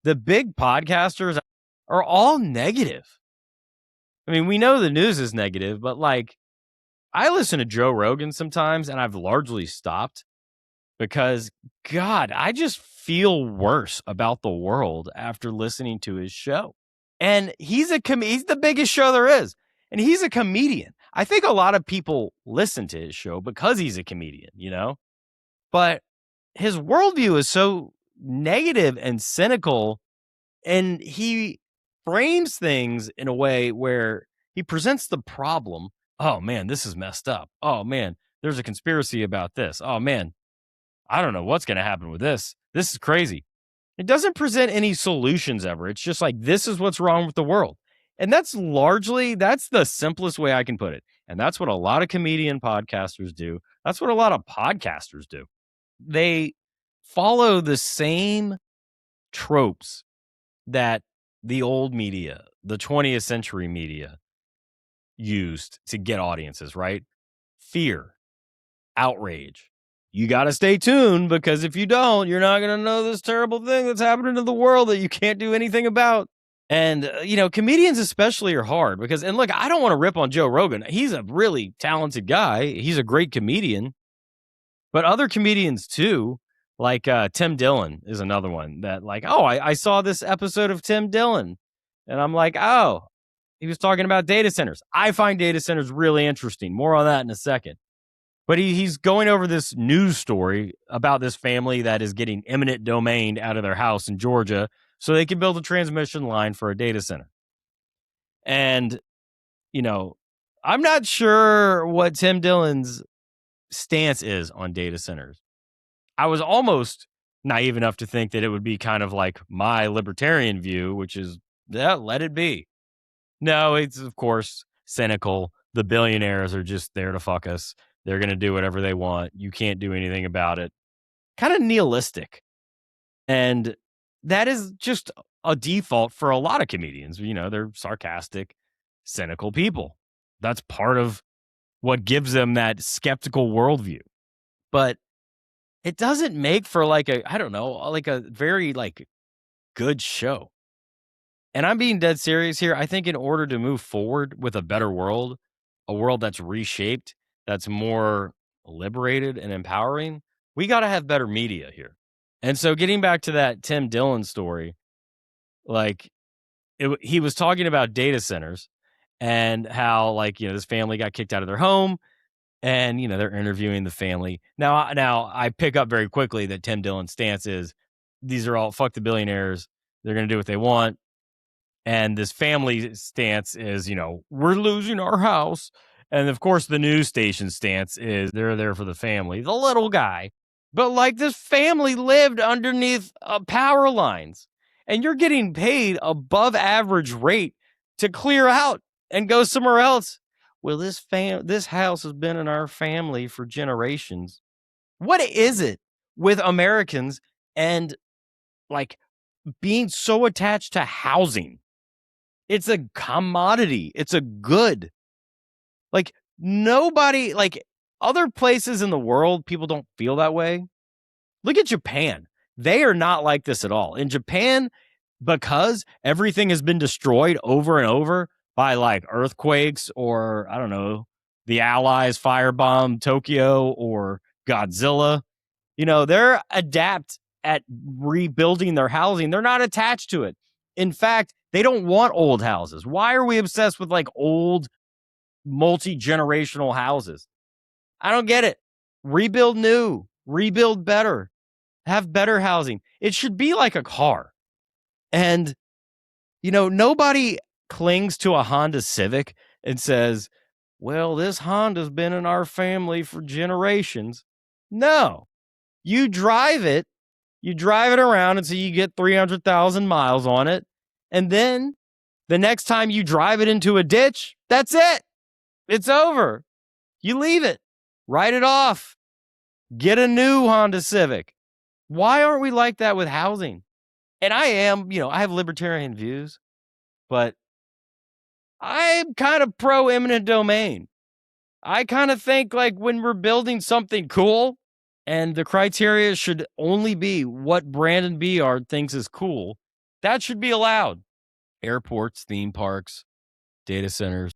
the big podcasters are all negative. I mean, we know the news is negative, but like, I listen to Joe Rogan sometimes, and I've largely stopped because, God, I just feel worse about the world after listening to his show. And he's the biggest show there is, and he's a comedian. I think a lot of people listen to his show because he's a comedian, you know? But his worldview is so negative and cynical, and he frames things in a way where he presents the problem. Oh man, this is messed up. Oh man, there's a conspiracy about this. Oh man, I don't know what's going to happen with this. This is crazy. It doesn't present any solutions ever. It's just like, this is what's wrong with the world. And that's the simplest way I can put it. And that's what a lot of comedian podcasters do. That's what a lot of podcasters do. They follow the same tropes that the old media, the 20th century media, used to get audiences, right? Fear, outrage. You got to stay tuned, because if you don't, you're not going to know this terrible thing that's happening to the world that you can't do anything about. And, comedians especially are hard because, and look, I don't want to rip on Joe Rogan. He's a really talented guy. He's a great comedian. But other comedians too, like Tim Dillon is another one that like, oh, I saw this episode of Tim Dillon. And I'm like, oh, he was talking about data centers. I find data centers really interesting. More on that in a second. But he's going over this news story about this family that is getting eminent domain out of their house in Georgia so they can build a transmission line for a data center. And, I'm not sure what Tim Dillon's stance is on data centers. I was almost naive enough to think that it would be kind of like my libertarian view, which is, yeah, let it be. No, it's of course cynical. The billionaires are just there to fuck us. They're going to do whatever they want. You can't do anything about it. Kind of nihilistic. And that is just a default for a lot of comedians. They're sarcastic, cynical people. That's part of what gives them that skeptical worldview. But it doesn't make for like a very like good show. And I'm being dead serious here. I think in order to move forward with a better world, a world that's reshaped, that's more liberated and empowering, we got to have better media here. And so getting back to that Tim Dillon story, like he was talking about data centers and how like, this family got kicked out of their home and, they're interviewing the family. Now I pick up very quickly that Tim Dillon's stance is these are all fuck the billionaires. They're going to do what they want. And this family stance is, we're losing our house. And of course, the news station stance is they're there for the family, the little guy. But like this family lived underneath power lines, and you're getting paid above average rate to clear out and go somewhere else. Well, this house has been in our family for generations. What is it with Americans and like being so attached to housing? It's a commodity. It's a good. Like nobody, like other places in the world, people don't feel that way. Look at Japan. They are not like this at all. In Japan, because everything has been destroyed over and over by like earthquakes or, I don't know, the Allies firebomb Tokyo or Godzilla, they're adept at rebuilding their housing. They're not attached to it. In fact, they don't want old houses. Why are we obsessed with like old multi-generational houses? I don't get it. Rebuild new, rebuild better, have better housing. It should be like a car. And, nobody clings to a Honda Civic and says, well, this Honda's been in our family for generations. No, you drive it around until you get 300,000 miles on it. And then the next time you drive it into a ditch, that's it. It's over. You leave it, write it off, get a new Honda Civic. Why aren't we like that with housing? And I have libertarian views, but I'm kind of pro eminent domain. I kind of think like when we're building something cool and the criteria should only be what Brandon Beard thinks is cool, That should be allowed. Airports, theme parks, data centers.